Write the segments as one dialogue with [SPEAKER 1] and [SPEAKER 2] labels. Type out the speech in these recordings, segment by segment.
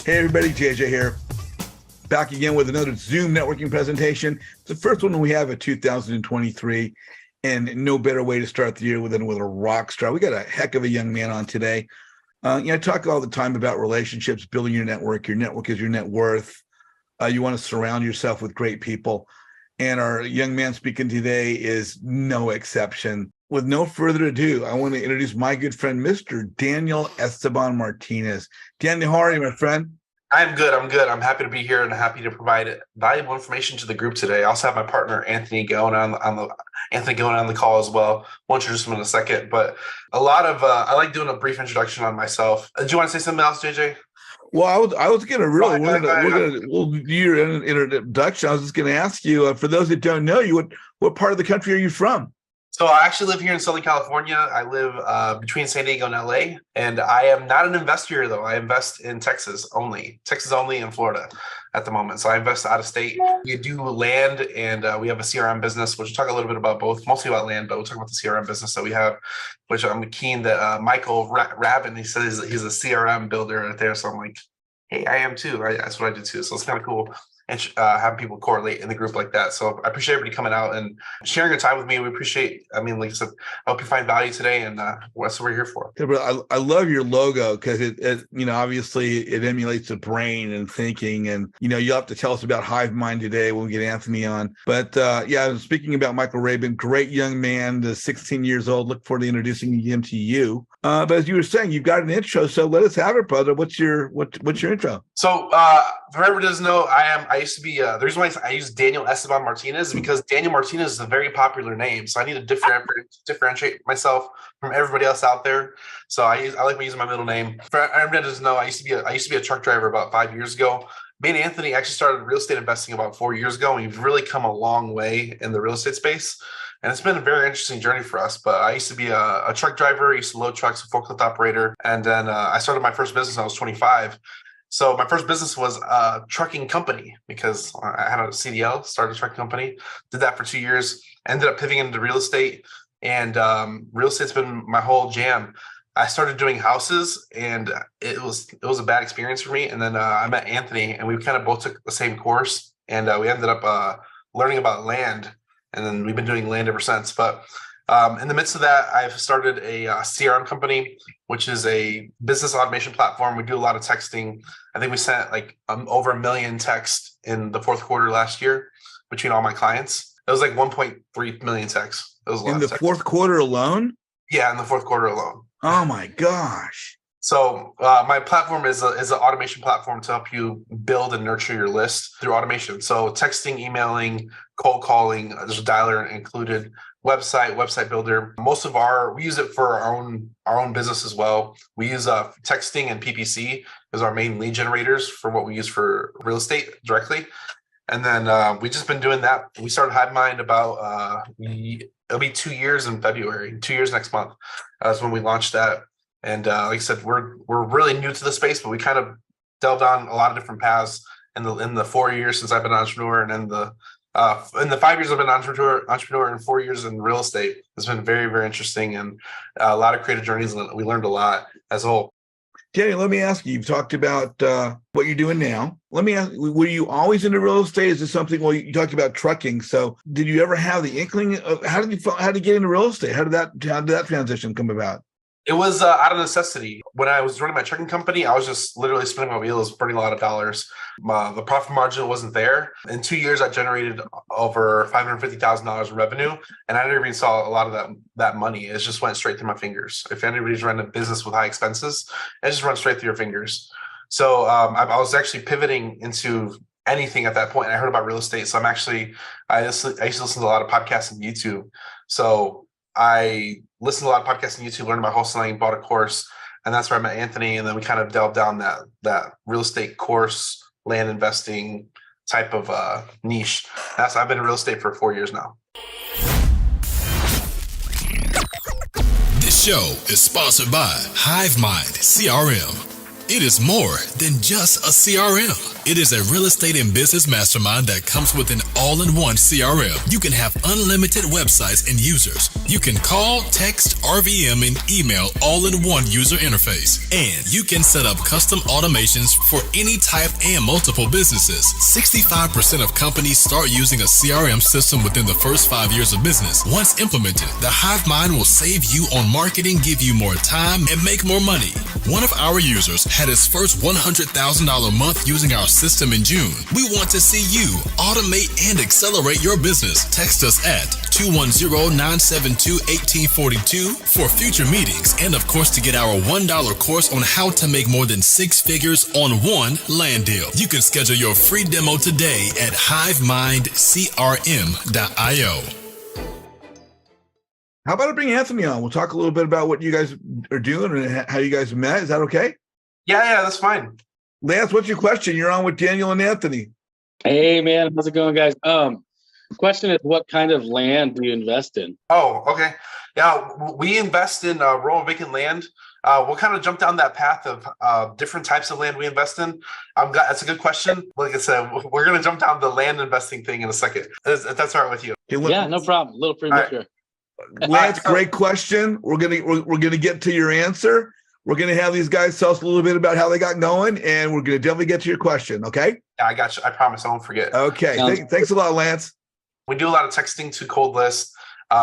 [SPEAKER 1] Hey everybody, JJ here. Back again with another Zoom networking presentation. It's the first one we have of 2023, and no better way to start the year than with a rock star. We got a heck of a young man on today. I talk all the time about relationships, building your network. Your network is your net worth. You want to surround yourself with great people. And our young man speaking today is no exception. With no further ado, I want to introduce my good friend, Mr. Daniel Esteban Martinez. Daniel, how are you, my friend?
[SPEAKER 2] I'm good. I'm happy to be here and happy to provide valuable information to the group today. I also have my partner Anthony Gaona on the call as well. We'll introduce him in a second, but I like doing a brief introduction on myself. Do you want to say something else, JJ?
[SPEAKER 1] Well, I was gonna really we'll do your introduction. I was just gonna ask you, for those that don't know you, what part of the country are you from?
[SPEAKER 2] So I actually live here in Southern California. I live between San Diego and LA, and I am not an investor here though. I invest in Texas only and Florida at the moment. So I invest out of state. We do land, and we have a CRM business, which we'll talk a little bit about both, mostly about land, but we'll talk about the CRM business that we have, which I'm keen that Michael Rabin, he says he's a CRM builder right there. So I'm like, hey, I am too. That's what I do too. So it's kind of cool. And having people correlate in the group like that. So I appreciate everybody coming out and sharing your time with me. We appreciate, like I said, I hope you find value today, and that's what we're here for.
[SPEAKER 1] Yeah, I love your logo because it obviously it emulates the brain and thinking, and you'll have to tell us about Hive Mind today when we get Anthony on. But speaking about Michael Rabin, great young man, 16 years old. Look forward to introducing him to you. But as you were saying, you've got an intro, so let us have it, brother. What's your intro?
[SPEAKER 2] So for everyone who doesn't know, I used to be the reason why I use Daniel Esteban Martinez is because Daniel Martinez is a very popular name. So I need to differentiate myself from everybody else out there. So I like using my middle name. For everyone who doesn't know, I used to be a truck driver about 5 years ago. Me and Anthony actually started real estate investing about 4 years ago, and we've really come a long way in the real estate space. And it's been a very interesting journey for us. But I used to be a truck driver. I used to load trucks, a forklift operator. And then I started my first business when I was 25. So my first business was a trucking company because I had a CDL, started a trucking company, did that for 2 years, ended up pivoting into real estate. And real estate's been my whole jam. I started doing houses, and it was a bad experience for me. And then I met Anthony, and we kind of both took the same course, and we ended up learning about land. And then we've been doing land ever since. But in the midst of that, I've started a CRM company, which is a business automation platform. We do a lot of texting. I think we sent over 1 million texts in the fourth quarter last year between all my clients. It was like 1.3 million texts. It was a lot
[SPEAKER 1] in the fourth quarter alone?
[SPEAKER 2] Yeah, in the fourth quarter alone.
[SPEAKER 1] Oh my gosh.
[SPEAKER 2] So my platform is an automation platform to help you build and nurture your list through automation. So texting, emailing, cold calling, there's a dialer included, website builder. We use it for our own business as well. We use texting and PPC as our main lead generators for what we use for real estate directly. And then we just been doing that. We started HiveMind about it'll be 2 years in February. 2 years next month is when we launched that. And like I said, we're really new to the space, but we kind of delved on a lot of different paths in the 4 years since I've been an entrepreneur, and in the 5 years I've been an entrepreneur, and 4 years in real estate. It's been very, very interesting, and a lot of creative journeys, and we learned a lot as a whole.
[SPEAKER 1] Daniel, let me ask you, you've talked about what you're doing now. Let me ask, were you always into real estate? Is this something, well, you talked about trucking. So did you ever have the inkling of how did you get into real estate? How did that transition come about?
[SPEAKER 2] It was out of necessity. When I was running my trucking company, I was just literally spinning my wheels, burning a lot of dollars. The profit margin wasn't there. In 2 years, I generated over $550,000 in revenue, and I never even saw a lot of that money. It just went straight through my fingers. If anybody's running a business with high expenses, it just runs straight through your fingers. So I was actually pivoting into anything at that point, and I heard about real estate. So I used to listen to a lot of podcasts on YouTube. So I listened to a lot of podcasts on YouTube, learned about wholesaling, bought a course, and that's where I met Anthony. And then we kind of delved down that real estate course, land investing type of niche. I've been in real estate for 4 years now.
[SPEAKER 3] This show is sponsored by HiveMind CRM. It is more than just a CRM. It is a real estate and business mastermind that comes with an all-in-one CRM. You can have unlimited websites and users. You can call, text, RVM, and email all in one user interface. And you can set up custom automations for any type and multiple businesses. 65% of companies start using a CRM system within the first 5 years of business. Once implemented, the HiveMind will save you on marketing, give you more time, and make more money. One of our users had his first $100,000 month using our system in June. We want to see you automate and accelerate your business. Text us at 210-972-1842 for future meetings, and of course to get our $1 course on how to make more than 6 figures on one land deal. You can schedule your free demo today at hivemindcrm.io.
[SPEAKER 1] How about I bring Anthony on? We'll talk a little bit about what you guys are doing and how you guys met. Is that okay?
[SPEAKER 2] Yeah, that's fine.
[SPEAKER 1] Lance, what's your question? You're on with Daniel and Anthony.
[SPEAKER 4] Hey, man. How's it going, guys? Question is, what kind of land do you invest in?
[SPEAKER 2] Oh, okay. Yeah, we invest in rural and vacant land. We'll kind of jump down that path of different types of land we invest in. That's a good question. Like I said, we're going to jump down the land investing thing in a second. If that's all right with you.
[SPEAKER 4] Yeah, no problem. A little premature.
[SPEAKER 1] Lance, great question. We're gonna get to your answer. We're gonna have these guys tell us a little bit about how they got going, and we're gonna definitely get to your question. Okay?
[SPEAKER 2] Yeah, I got you. I promise I won't forget.
[SPEAKER 1] Okay. Thanks a lot, Lance.
[SPEAKER 2] We do a lot of texting to cold lists.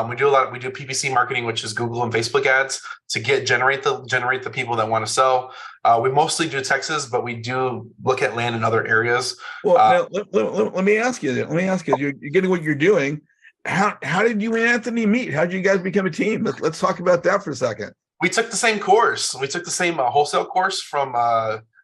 [SPEAKER 2] We do PPC marketing, which is Google and Facebook ads, to generate the people that want to sell. We mostly do Texas, but we do look at land in other areas.
[SPEAKER 1] Well, let me ask you. You're getting what you're doing. How did you and Anthony meet? How did you guys become a team? Let's talk about that for a second.
[SPEAKER 2] We took the same course. We took the same wholesale course from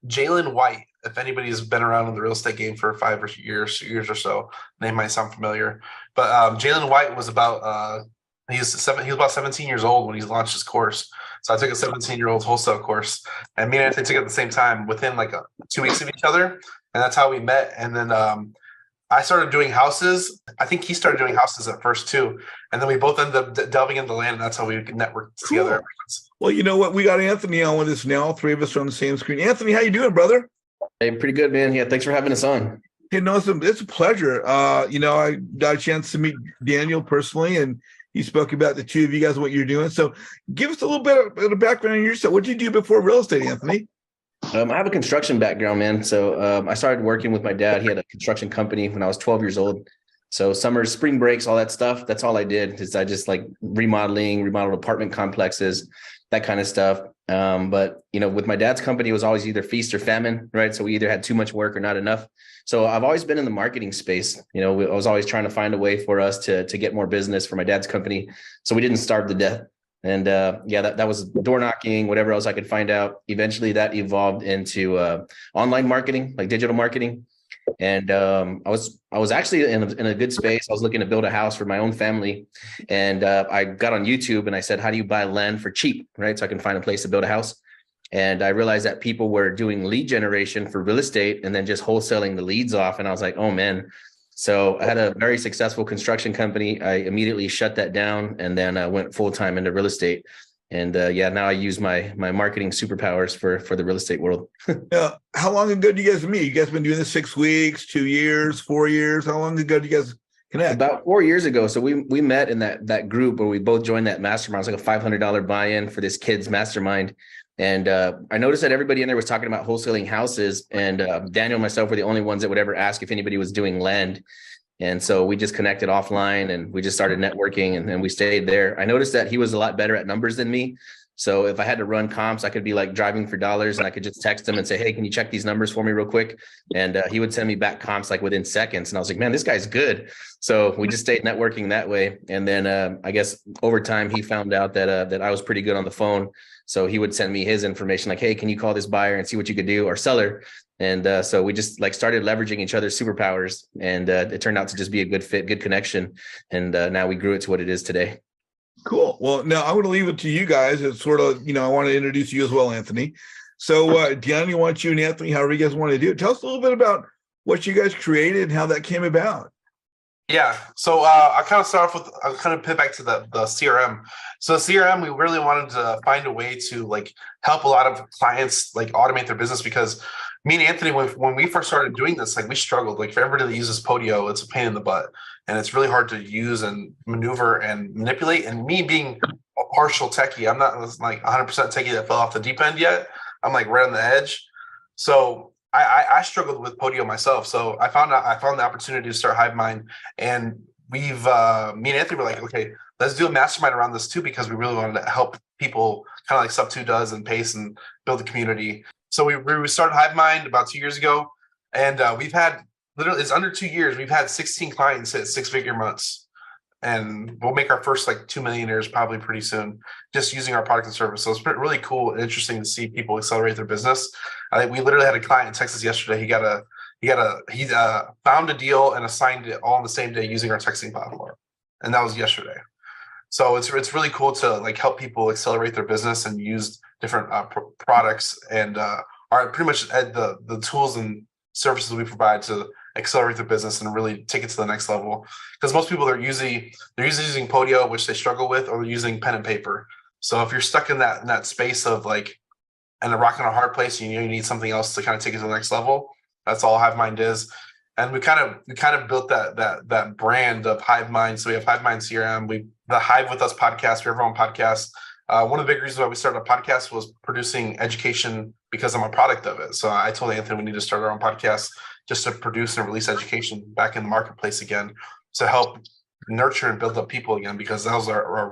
[SPEAKER 2] Jalen White. If anybody's been around in the real estate game for 5 years or so, they might sound familiar. But Jalen White was about he was about 17 years old when he launched his course. So I took a 17-year-old wholesale course, and me and Anthony took it at the same time within like 2 weeks of each other, and that's how we met. And then I started doing houses. I think he started doing houses at first too. And then we both ended up delving into land, and that's how we networked together.
[SPEAKER 1] Well, you know what? We got Anthony on with us now. All three of us are on the same screen. Anthony, how you doing, brother?
[SPEAKER 5] Hey, pretty good, man. Yeah, thanks for having us on.
[SPEAKER 1] Hey, no, it's a pleasure. I got a chance to meet Daniel personally, and he spoke about the two of you guys, what you're doing. So give us a little bit of background on yourself. What did you do before real estate, Anthony?
[SPEAKER 5] I have a construction background, man. So I started working with my dad. He had a construction company when I was 12 years old. So summers, spring breaks, all that stuff. That's all I did. Is I just like remodeled apartment complexes, that kind of stuff. But with my dad's company, it was always either feast or famine, right? So we either had too much work or not enough. So I've always been in the marketing space. I was always trying to find a way for us to get more business for my dad's company, so we didn't starve to death. And that was door knocking, whatever else I could find out. Eventually that evolved into online marketing, like digital marketing. And I was actually in a good space. I was looking to build a house for my own family. And I got on YouTube and I said, how do you buy land for cheap, right? So I can find a place to build a house. And I realized that people were doing lead generation for real estate and then just wholesaling the leads off. And I was like, oh man. So I had a very successful construction company. I immediately shut that down, and then I went full-time into real estate. And now I use my marketing superpowers for the real estate world.
[SPEAKER 1] How long ago did you guys meet? You guys been doing this 6 weeks, 2 years, 4 years? How long ago did you guys connect?
[SPEAKER 5] About 4 years ago. So we met in that group where we both joined that mastermind. It was like a $500 buy-in for this kids mastermind. And I noticed that everybody in there was talking about wholesaling houses, and Daniel and myself were the only ones that would ever ask if anybody was doing land. And so we just connected offline and we just started networking, and we stayed there. I noticed that he was a lot better at numbers than me. So if I had to run comps, I could be like driving for dollars, and I could just text him and say, hey, can you check these numbers for me real quick? And he would send me back comps like within seconds. And I was like, man, this guy's good. So we just stayed networking that way. And then I guess over time, he found out that I was pretty good on the phone. So he would send me his information like, hey, can you call this buyer and see what you could do, or seller? And so we just like started leveraging each other's superpowers, and it turned out to just be a good fit, good connection. And now we grew it to what it is today.
[SPEAKER 1] Cool. Well, now I'm going to leave it to you guys. It's sort of, I want to introduce you as well, Anthony. So Deanna, want you and Anthony, however you guys want to do it. Tell us a little bit about what you guys created and how that came about.
[SPEAKER 2] Yeah. So I kind of start off with, I'll kind of pivot back to the CRM. So CRM, we really wanted to find a way to like help a lot of clients like automate their business, because me and Anthony, when we first started doing this, like we struggled. Like for everybody that uses Podio, it's a pain in the butt and it's really hard to use and maneuver and manipulate. And me being a partial techie, I'm not like 100% techie that fell off the deep end yet. I'm like right on the edge. So I struggled with Podio myself. So I found the opportunity to start HiveMind, and we've me and Anthony were like, okay, let's do a mastermind around this too, because we really wanted to help people kind of like Sub2 does and Pace and build a community. So we started HiveMind about 2 years ago, and we've had literally, it's under 2 years, we've had 16 clients hit 6-figure months. And we'll make our first like 2 millionaires probably pretty soon, just using our product and service. So it's been really cool and interesting to see people accelerate their business. I think we literally had a client in Texas yesterday. He found a deal and assigned it all on the same day using our texting platform, and that was yesterday. So it's really cool to like help people accelerate their business and use different products and are pretty much the tools and services we provide to accelerate their business and really take it to the next level. Because most people they're usually using Podio, which they struggle with, or they're using pen and paper. So if you're stuck in that space of like and a rock and a hard place, you need something else to kind of take it to the next level. That's all HiveMind is. And we kind of built that brand of HiveMind. So we have HiveMind CRM, the Hive with Us podcast, we have our own podcast. One of the big reasons why we started a podcast was producing education, because I'm a product of it. So I told Anthony we need to start our own podcast just to produce and release education back in the marketplace again, to help nurture and build up people again, because that was our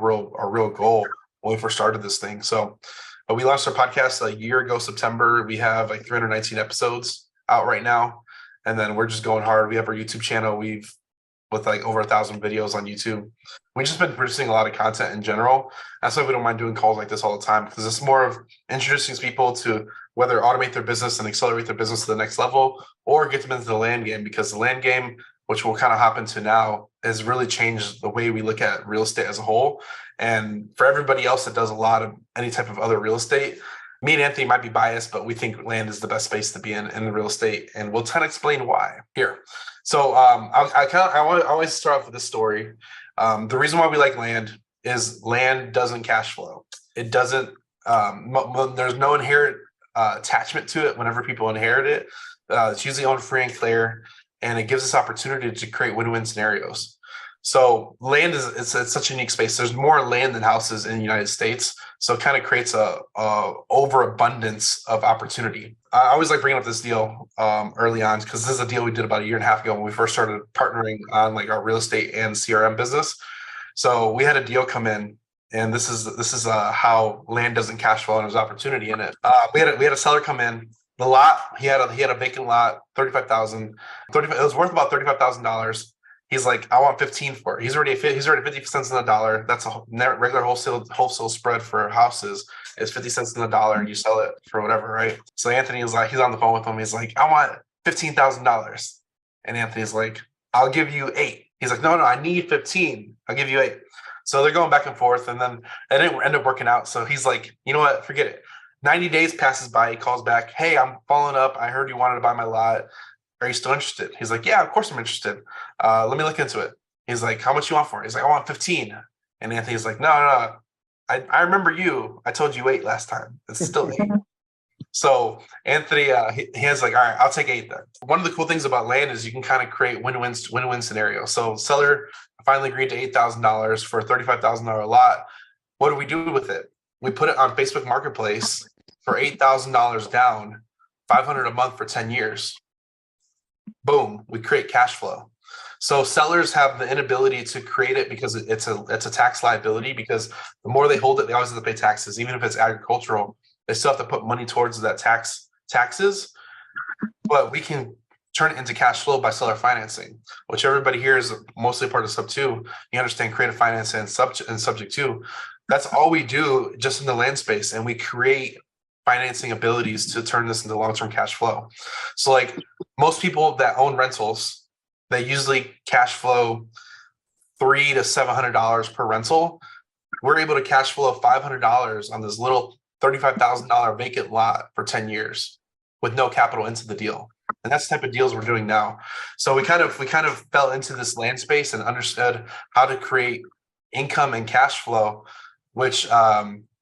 [SPEAKER 2] real goal when we first started this thing. So we launched our podcast a year ago, September. We have like 319 episodes out right now. And then we're just going hard. We have our YouTube channel. With like over 1,000 videos on YouTube. We've just been producing a lot of content in general. That's why we don't mind doing calls like this all the time, because it's more of introducing people to whether automate their business and accelerate their business to the next level, or get them into the land game, because the land game, which we'll kind of hop into now, has really changed the way we look at real estate as a whole. And for everybody else that does a lot of any type of other real estate, me and Anthony might be biased, but we think land is the best space to be in real estate, and we'll kind of explain why here. So I always start off with this story. The reason why we like land is land doesn't cash flow. It doesn't. There's no inherent attachment to it. Whenever people inherit it, it's usually owned free and clear, and it gives us opportunity to create win-win scenarios. So land it's such a unique space. There's more land than houses in the United States, so it kind of creates a overabundance of opportunity. I always like bringing up this deal early on, because this is a deal we did about a year and a half ago when we first started partnering on like our real estate and CRM business. So we had a deal come in, and this is how land doesn't cash flow, and there's opportunity in it. We had a seller come in. The lot he had a vacant lot, $35,000. It was worth about $35,000. He's like, I want 15 for it. He's already 50 cents on the dollar. That's a regular wholesale spread for houses is 50 cents on the dollar, and you sell it for whatever, right? So Anthony is like, he's on the phone with him. He's like, I want $15,000. And Anthony's like, I'll give you 8. He's like, no, I need 15. I'll give you 8. So they're going back and forth, and then it didn't end up working out. So he's like, you know what? Forget it. 90 days passes by. He calls back. Hey, I'm following up. I heard you wanted to buy my lot. Are you still interested? He's like, yeah, of course I'm interested. Let me look into it. He's like, how much you want for it? He's like, I want 15. And Anthony's like, no. I remember you. I told you 8 last time. It's still 8. So Anthony, he has like, all right, I'll take 8 then. One of the cool things about land is you can kind of create win-win scenarios. So seller finally agreed to $8,000 for a $35,000 lot. What do we do with it? We put it on Facebook Marketplace for $8,000 down, $500 a month for 10 years. Boom, we create cash flow. So sellers have the inability to create it because it's a tax liability, because the more they hold it, they always have to pay taxes. Even if it's agricultural, they still have to put money towards that taxes. But we can turn it into cash flow by seller financing, which everybody here is mostly part of Sub2. You understand creative finance and subject to. That's all we do just in the land space, and we create financing abilities to turn this into long-term cash flow. So like most people that own rentals, they usually cash flow $300 to $700 per rental. We're able to cash flow $500 on this little $35,000 vacant lot for 10 years with no capital into the deal. And that's the type of deals we're doing now. So we kind of fell into this land space and understood how to create income and cash flow, which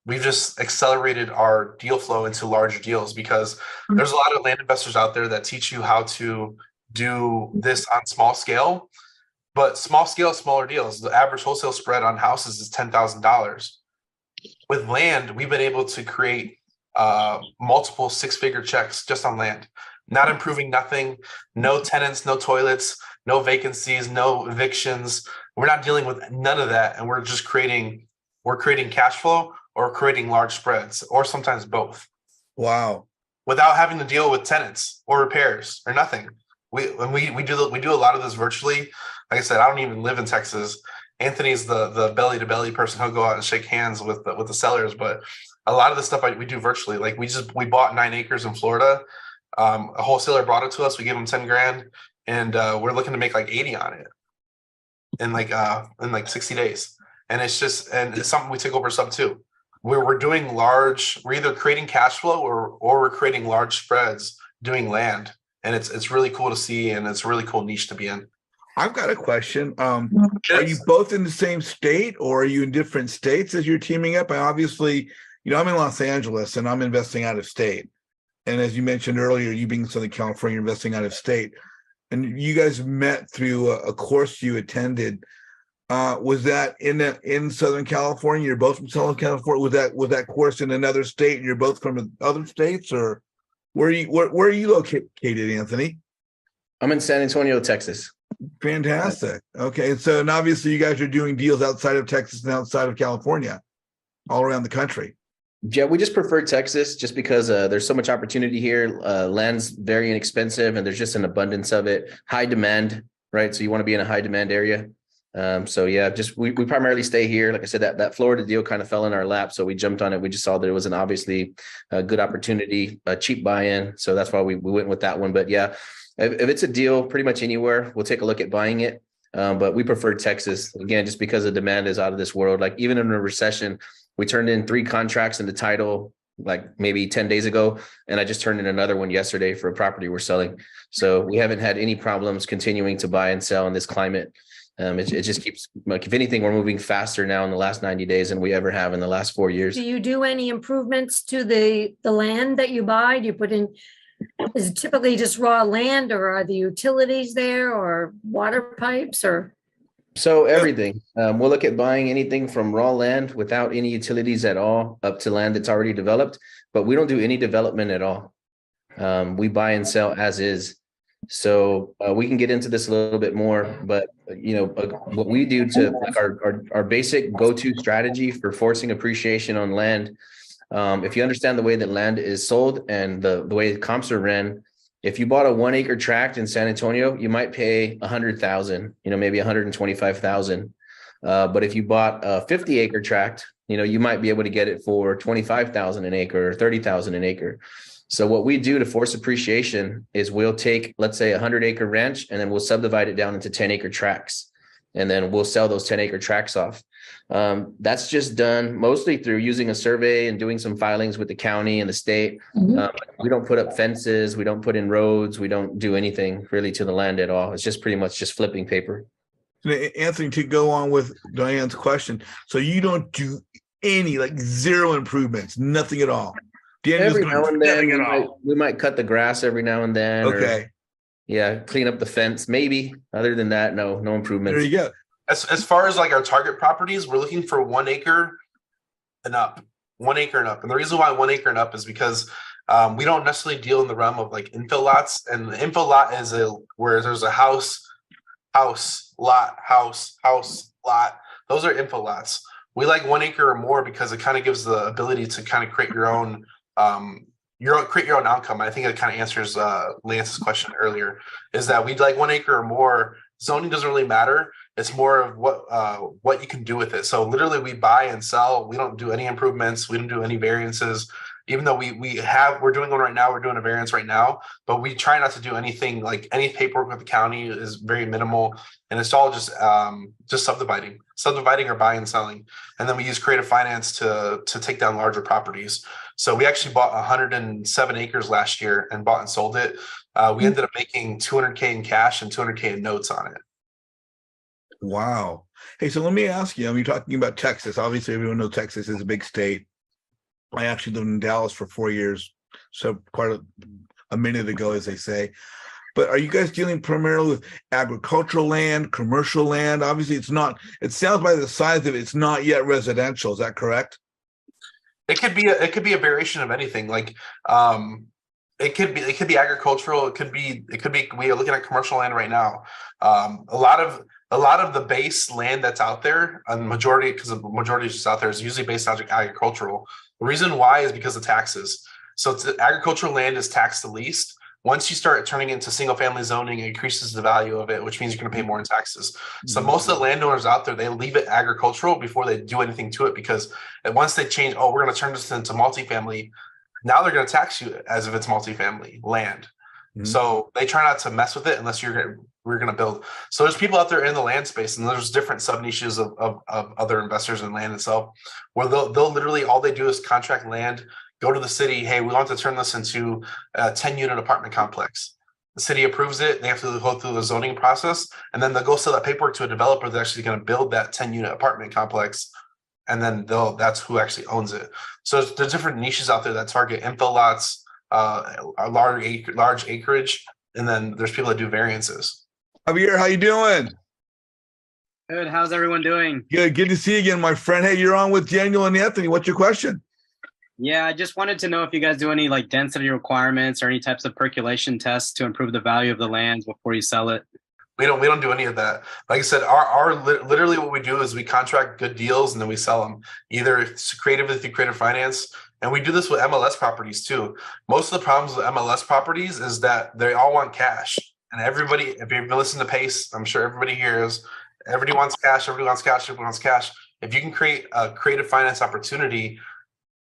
[SPEAKER 2] we've just accelerated our deal flow into larger deals, because there's a lot of land investors out there that teach you how to do this on small scale, but small scale, smaller deals. The average wholesale spread on houses is $10,000. With land, we've been able to create multiple six-figure checks just on land, not improving nothing, no tenants, no toilets, no vacancies, no evictions. We're not dealing with none of that. And we're creating cash flow or creating large spreads, or sometimes both.
[SPEAKER 1] Wow.
[SPEAKER 2] Without having to deal with tenants or repairs or nothing. We do a lot of this virtually. Like I said, I don't even live in Texas. Anthony's the belly to belly person. He'll go out and shake hands with the sellers, but a lot of the stuff we do virtually. Like we bought 9 acres in Florida. A wholesaler brought it to us. We gave him 10 grand, and we're looking to make like 80 on it in like 60 days. And it's something we take over sub 2. We're doing large. We're either creating cash flow or we're creating large spreads doing land, and it's really cool to see, and it's a really cool niche to be in.
[SPEAKER 1] I've got a question. Are you both in the same state, or are you in different states as you're teaming up? Obviously, I'm in Los Angeles and I'm investing out of state. And as you mentioned earlier, you being in Southern California, investing out of state, and you guys met through a course you attended. Was that in Southern California? You're both from Southern California. Was that course in another state, and you're both from other states, or where are you located, Anthony?
[SPEAKER 5] I'm in San Antonio, Texas.
[SPEAKER 1] Fantastic. Okay, and obviously you guys are doing deals outside of Texas and outside of California, all around the country.
[SPEAKER 5] Yeah, we just prefer Texas just because there's so much opportunity here. Land's very inexpensive, and there's just an abundance of it. High demand, right? So you want to be in a high demand area. So yeah, just we primarily stay here. Like I said, that Florida deal kind of fell in our lap, so we jumped on it. We just saw that it was an obviously a good opportunity, a cheap buy-in. So that's why we went with that one. But yeah, if it's a deal pretty much anywhere, we'll take a look at buying it. But we prefer Texas, again, just because the demand is out of this world. Like even in a recession, we turned in 3 contracts in the title like maybe 10 days ago, and I just turned in another one yesterday for a property we're selling. So we haven't had any problems continuing to buy and sell in this climate. It just keeps, like, if anything, we're moving faster now in the last 90 days than we ever have in the last 4 years.
[SPEAKER 6] Do you do any improvements to the land that you buy? Do you put in, is it typically just raw land, or are the utilities there, or water pipes, or?
[SPEAKER 5] So everything. We'll look at buying anything from raw land without any utilities at all up to land that's already developed, but we don't do any development at all. We buy and sell as is. So we can get into this a little bit more, but what we do to, like, our basic go-to strategy for forcing appreciation on land. If you understand the way that land is sold and the way comps are ran, if you bought a 1 acre tract in San Antonio, you might pay $100,000, maybe $125,000. But if you bought a 50 acre tract, you might be able to get it for $25,000 an acre or $30,000 an acre. So what we do to force appreciation is we'll take, let's say, a 100 acre ranch, and then we'll subdivide it down into 10 acre tracts. And then we'll sell those 10 acre tracts off. That's just done mostly through using a survey and doing some filings with the county and the state. We don't put up fences. We don't put in roads. We don't do anything really to the land at all. It's just pretty much just flipping paper.
[SPEAKER 1] Anthony, to go on with Diane's question, so you don't do any, like, zero improvements, nothing at all?
[SPEAKER 5] Every now and then we might cut the grass every now and then.
[SPEAKER 1] Okay.
[SPEAKER 5] Clean up the fence, maybe. Other than that, no improvements.
[SPEAKER 1] There you go.
[SPEAKER 2] As far as like our target properties, we're looking for 1 acre and up. 1 acre and up. And the reason why 1 acre and up is because we don't necessarily deal in the realm of like infill lots. And the infill lot is where there's a house, lot. Those are infill lots. We like 1 acre or more because it kind of gives the ability to kind of create your own outcome. I think it kind of answers Lance's question earlier, is that we'd like 1 acre or more. Zoning doesn't really matter. It's more of what you can do with it. So literally we buy and sell. We don't do any improvements. We don't do any variances, even though we're doing one right now. We're doing a variance right now, but we try not to do anything, like any paperwork with the county is very minimal. And it's all just subdividing or buying and selling. And then we use creative finance to take down larger properties. So we actually bought 107 acres last year and bought and sold it. We ended up making 200K in cash and 200K in notes on it.
[SPEAKER 1] Wow. Hey, so let me ask you, I mean, you're talking about Texas. Obviously, everyone knows Texas is a big state. I actually lived in Dallas for 4 years, so quite a minute ago, as they say. But are you guys dealing primarily with agricultural land, commercial land? Obviously, it's not, it sounds by the size of it, it's not yet residential. Is that correct?
[SPEAKER 2] It could be a variation of anything. Like it could be agricultural. It could be we are looking at commercial land right now. A lot of the base land that's out there, and because the majority is just out there, is usually based on agricultural. The reason why is because of taxes. So agricultural land is taxed the least. Once you start turning into single family zoning, it increases the value of it, which means you're going to pay more in taxes. So most of the landowners out there, they leave it agricultural before they do anything to it, because once they change, oh, we're going to turn this into multifamily, now they're going to tax you as if it's multifamily land. Mm-hmm. So they try not to mess with it unless we're going to build. So there's people out there in the land space, and there's different sub niches of other investors in land itself, where they'll literally, all they do is contract land, go to the city, hey, we want to turn this into a 10-unit apartment complex. The city approves it. They have to go through the zoning process, and then they'll go sell that paperwork to a developer that's actually going to build that 10-unit apartment complex, and then that's who actually owns it. So there's different niches out there that target infill lots, large acreage, and then there's people that do variances.
[SPEAKER 1] Javier, how you doing?
[SPEAKER 7] Good. How's everyone doing?
[SPEAKER 1] Good to see you again, my friend. Hey, you're on with Daniel and Anthony. What's your question?
[SPEAKER 7] Yeah, I just wanted to know if you guys do any like density requirements or any types of percolation tests to improve the value of the lands before you sell it.
[SPEAKER 2] We don't do any of that. Like I said, our literally what we do is we contract good deals and then we sell them either creatively through creative finance. And we do this with MLS properties too. Most of the problems with MLS properties is that they all want cash. And everybody, if you've been listening to Pace, I'm sure everybody hears, everybody wants cash, everybody wants cash, everybody wants cash. If you can create a creative finance opportunity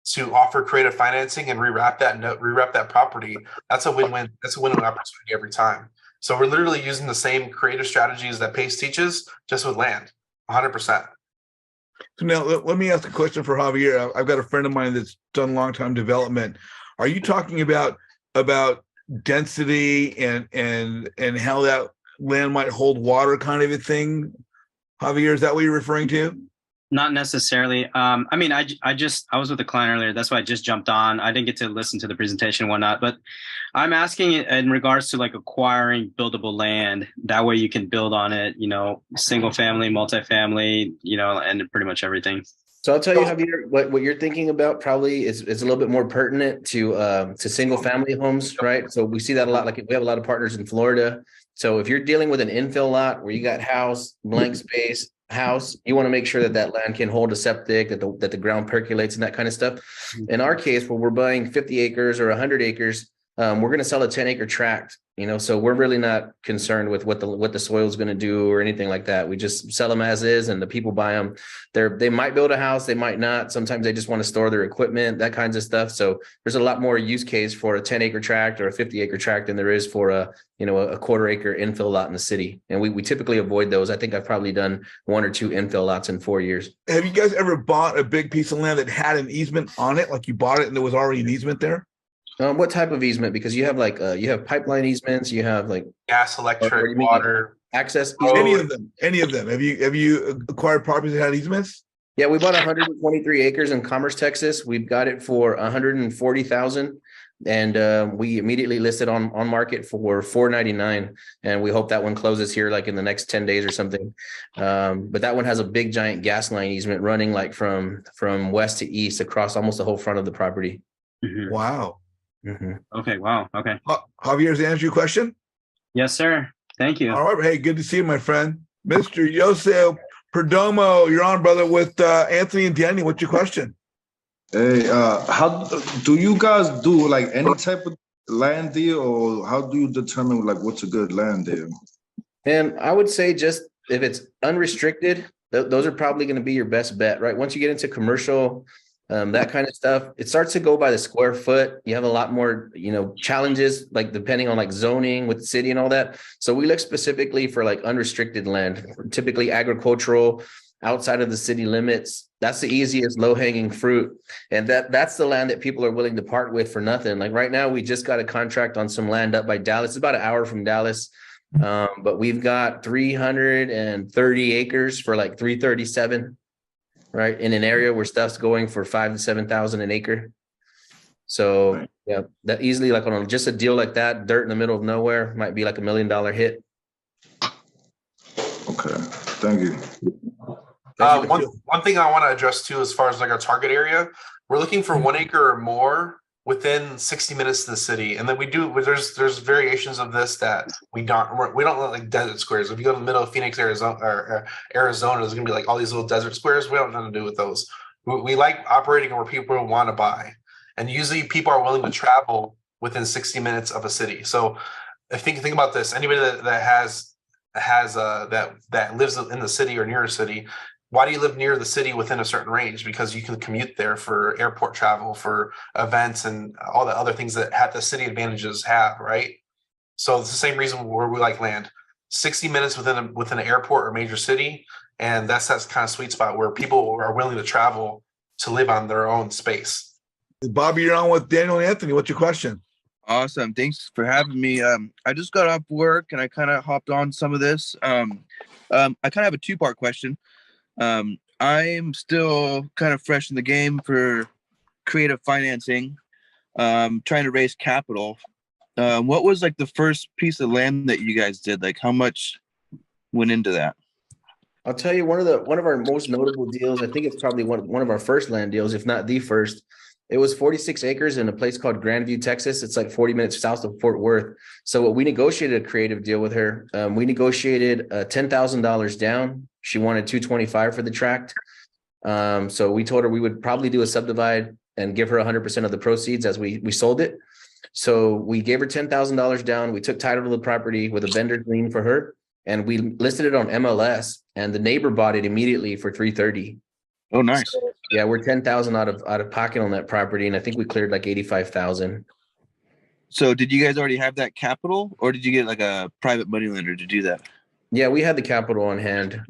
[SPEAKER 2] to offer creative financing and rewrap that property, that's a win-win. That's a win-win opportunity every time. So we're literally using the same creative strategies that Pace teaches, just with land, 100%.
[SPEAKER 1] So now let me ask a question for Javier. I've got a friend of mine that's done long-time development. Are you talking about density and how that land might hold water kind of a thing? Javier, is that what you're referring to?
[SPEAKER 7] Not necessarily. I mean, I was with a client earlier. That's why I just jumped on. I didn't get to listen to the presentation and whatnot, but I'm asking in regards to like acquiring buildable land. That way you can build on it, single family, multifamily, and pretty much everything.
[SPEAKER 5] So I'll tell you, Javier, what you're thinking about probably is a little bit more pertinent to single family homes, right? So we see that a lot. Like we have a lot of partners in Florida. So if you're dealing with an infill lot where you got house, blank space, house, you want to make sure that land can hold a septic, that the ground percolates and that kind of stuff. In our case, where we're buying 50 acres or 100 acres, we're going to sell a 10-acre tract, so we're really not concerned with what the soil is going to do or anything like that. We just sell them as is, and the people buy them. They might build a house, they might not. Sometimes they just want to store their equipment, that kinds of stuff. So there's a lot more use case for a 10-acre tract or a 50-acre tract than there is for a quarter-acre infill lot in the city. And we typically avoid those. I think I've probably done 1 or 2 infill lots in 4 years.
[SPEAKER 1] Have you guys ever bought a big piece of land that had an easement on it? Like you bought it and there was already an easement there?
[SPEAKER 5] What type of easement? Because you have you have pipeline easements, you have like
[SPEAKER 2] gas, electric, water,
[SPEAKER 5] access.
[SPEAKER 2] Any
[SPEAKER 1] of them. Have you acquired properties that had easements?
[SPEAKER 5] Yeah, we bought 123 acres in Commerce, Texas. We've got it for $140,000, and we immediately listed on market for $499, and we hope that one closes here like in the next 10 days or something. But that one has a big giant gas line easement running like from west to east across almost the whole front of the property.
[SPEAKER 7] Mm-hmm.
[SPEAKER 1] Wow.
[SPEAKER 5] Mm-hmm.
[SPEAKER 7] Okay. Wow. Okay.
[SPEAKER 1] Javier's answer your question?
[SPEAKER 7] Yes, sir. Thank you.
[SPEAKER 1] All right. Hey, good to see you, my friend. Mr. Jose Perdomo, you're on, brother, with Anthony and Danny. What's your question?
[SPEAKER 8] Hey, how do you guys do like any type of land deal, or how do you determine like what's a good land deal?
[SPEAKER 5] And I would say just if it's unrestricted, those are probably going to be your best bet, right? Once you get into commercial, that kind of stuff, it starts to go by the square foot. You have a lot more, challenges, like depending on like zoning with the city and all that. So we look specifically for like unrestricted land, typically agricultural, outside of the city limits. That's the easiest low hanging fruit. And that's the land that people are willing to part with for nothing. Like right now, we just got a contract on some land up by Dallas. It's about an hour from Dallas. But we've got 330 acres for like 337, right? In an area where stuff's going for 5,000 to 7,000 an acre. So yeah, that easily, like on just a deal like that, dirt in the middle of nowhere, might be like $1 million hit.
[SPEAKER 8] Okay, thank you.
[SPEAKER 2] One thing I want to address too, as far as like our target area, we're looking for 1 acre or more within 60 minutes to the city, and then there's variations of this that we don't like desert squares. If you go to the middle of Phoenix, Arizona, there's gonna be like all these little desert squares. We don't have nothing to do with those. We like operating where people want to buy, and usually people are willing to travel within 60 minutes of a city. So I think about this: anybody that lives in the city or near a city. Why do you live near the city within a certain range? Because you can commute there for airport travel, for events, and all the other things that the city advantages have, right? So it's the same reason where we like land. 60 minutes within an airport or major city, and that's kind of sweet spot where people are willing to travel to live on their own space.
[SPEAKER 1] Bobby, you're on with Daniel and Anthony. What's your question?
[SPEAKER 9] Awesome. Thanks for having me. I just got off work and I kind of hopped on some of this. I kind of have a two-part question. I'm still kind of fresh in the game for creative financing, trying to raise capital. What was like the first piece of land that you guys did? Like how much went into that?
[SPEAKER 5] I'll tell you one of our most notable deals. I think it's probably one of our first land deals, if not the first. It was 46 acres in a place called Grandview, Texas. It's like 40 minutes south of Fort Worth. So what we negotiated a creative deal with her. We negotiated $10,000 down. She wanted $225 for the tract. So we told her we would probably do a subdivide and give her 100% of the proceeds as we sold it. So we gave her $10,000 down. We took title to the property with a vendor's lien for her, and we listed it on MLS. And the neighbor bought it immediately for $330.
[SPEAKER 9] Oh, nice.
[SPEAKER 5] So, yeah, we're $10,000 out of pocket on that property, and I think we cleared like $85,000.
[SPEAKER 9] So did you guys already have that capital, or did you get like a private money lender to do that?
[SPEAKER 5] Yeah, we had the capital on hand.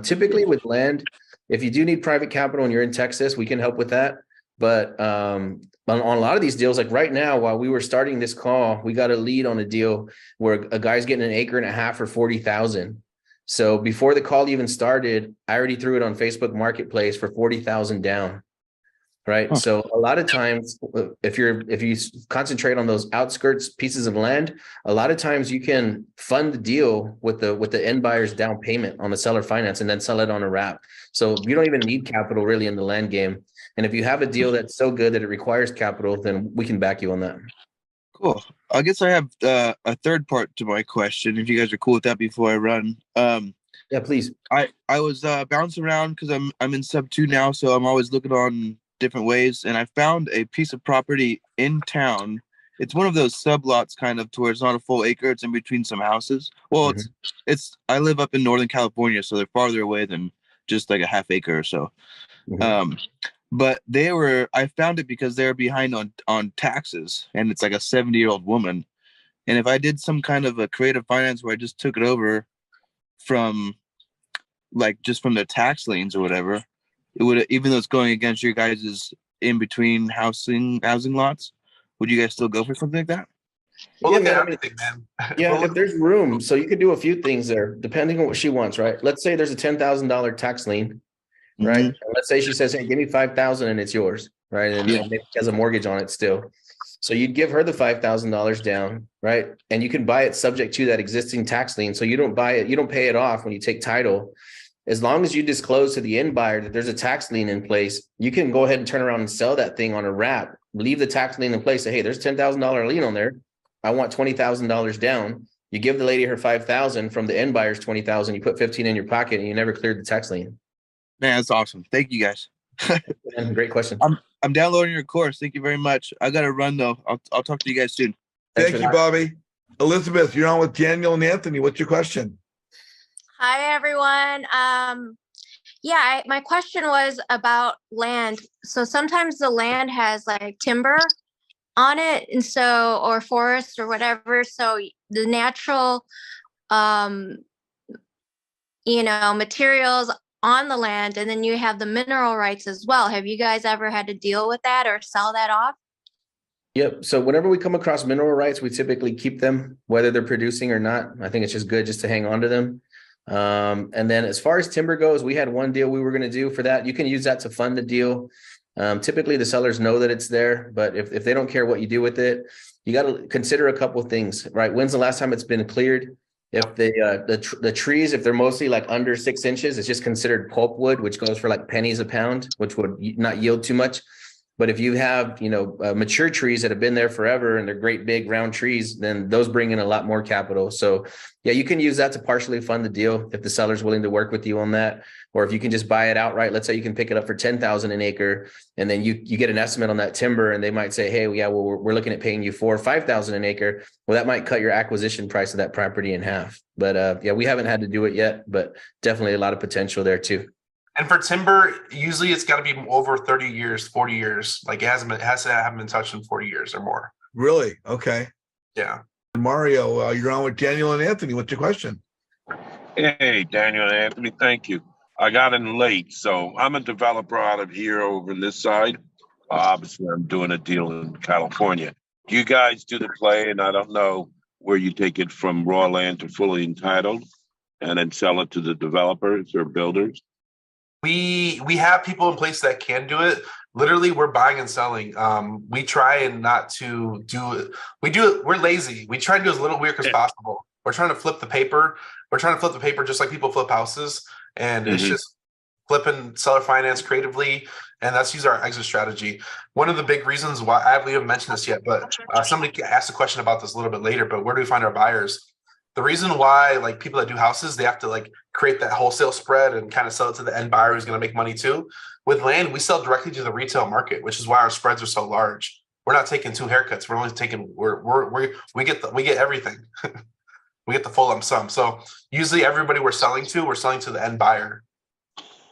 [SPEAKER 5] Typically with land, if you do need private capital and you're in Texas, we can help with that. But on a lot of these deals, like right now, while we were starting this call, we got a lead on a deal where a guy's getting an acre and a half for $40,000. So before the call even started, I already threw it on Facebook Marketplace for $40,000 down. Right. Huh. So a lot of times, if you concentrate on those outskirts pieces of land, a lot of times you can fund the deal with the end buyer's down payment on the seller finance and then sell it on a wrap. So you don't even need capital really in the land game. And if you have a deal that's so good that it requires capital, then we can back you on that.
[SPEAKER 9] Cool. I guess I have a third part to my question, if you guys are cool with that before I run.
[SPEAKER 5] Yeah, please.
[SPEAKER 9] I was bouncing around because I'm in sub 2 now, so I'm always looking on different ways, and I found a piece of property in town. It's one of those sublots kind of to where it's not a full acre, it's in between some houses. Well, it's I live up in Northern California, so they're farther away than just like a half acre or so. But I found it because they're behind on taxes, and it's like a 70-year-old woman. And if I did some kind of a creative finance where I just took it over from from the tax liens or whatever, it would, even though it's going against your guys' in between housing lots, would you guys still go for something like that?
[SPEAKER 2] Well,
[SPEAKER 5] yeah,
[SPEAKER 2] look at
[SPEAKER 5] man,
[SPEAKER 2] everything, man.
[SPEAKER 5] Yeah, if there's room, so you could do a few things there, depending on what she wants, right? Let's say there's a $10,000 tax lien, right? And let's say she says, "Hey, give me $5,000 and it's yours," right? And maybe she has a mortgage on it still. So you'd give her the $5,000 down, right? And you can buy it subject to that existing tax lien. So you don't pay it off when you take title. As long as you disclose to the end buyer that there's a tax lien in place, you can go ahead and turn around and sell that thing on a wrap. Leave the tax lien in place. Say, hey, there's $10,000 lien on there. I want $20,000 down. You give the lady her $5,000 from the end buyer's $20,000. You put $15,000 in your pocket, and you never cleared the tax lien.
[SPEAKER 9] Man, that's awesome. Thank you guys.
[SPEAKER 5] Great question.
[SPEAKER 9] I'm downloading your course. Thank you very much. I got to run though. I'll talk to you guys soon.
[SPEAKER 1] Thank you, Bobby. Elizabeth, you're on with Daniel and Anthony. What's your question?
[SPEAKER 10] Hi, everyone. My question was about land. So sometimes the land has like timber on it, and so, or forest or whatever. So the natural, materials on the land, and then you have the mineral rights as well. Have you guys ever had to deal with that or sell that off?
[SPEAKER 5] Yep. So whenever we come across mineral rights, we typically keep them, whether they're producing or not. I think it's just good just to hang on to them. And then as far as timber goes, we had one deal we were going to do for that. You can use that to fund the deal. Typically the sellers know that it's there, but if they don't care what you do with it, you got to consider a couple of things, right? When's the last time it's been cleared? If the trees, if they're mostly like under 6 inches, it's just considered pulpwood, which goes for like pennies a pound, which would not yield too much. But if you have, mature trees that have been there forever and they're great big round trees, then those bring in a lot more capital. So yeah, you can use that to partially fund the deal if the seller's willing to work with you on that. Or if you can just buy it outright, let's say you can pick it up for 10,000 an acre, and then you get an estimate on that timber, and they might say, hey, yeah, well, we're looking at paying you 4,000 or 5,000 an acre. Well, that might cut your acquisition price of that property in half. But yeah, we haven't had to do it yet, but definitely a lot of potential there too.
[SPEAKER 2] And for timber, usually it's got to be over 30 years, 40 years. Like it has to have been touched in 40 years or more.
[SPEAKER 1] Really? Okay.
[SPEAKER 2] Yeah.
[SPEAKER 1] Mario, you're on with Daniel and Anthony. What's your question?
[SPEAKER 11] Hey, Daniel and Anthony, thank you. I got in late, so I'm a developer out of here over this side. Obviously, I'm doing a deal in California. Do you guys do the play, and I don't know where you take it from raw land to fully entitled and then sell it to the developers or builders?
[SPEAKER 2] We have people in place that can do it. Literally, we're buying and selling. We try and not to do it. We do it. We're lazy. We try to do as little work as possible. We're trying to flip the paper. We're trying to flip the paper just like people flip houses. And it's just flipping seller finance creatively. And that's use our exit strategy. One of the big reasons why I haven't even mentioned this yet, but somebody asked a question about this a little bit later, but where do we find our buyers? The reason why like people that do houses, they have to like create that wholesale spread and kind of sell it to the end buyer who's going to make money too. With land, we sell directly to the retail market, which is why our spreads are so large. We're not taking 2 haircuts. We're only taking we get everything. We get the full lump sum. So usually everybody we're selling to the end buyer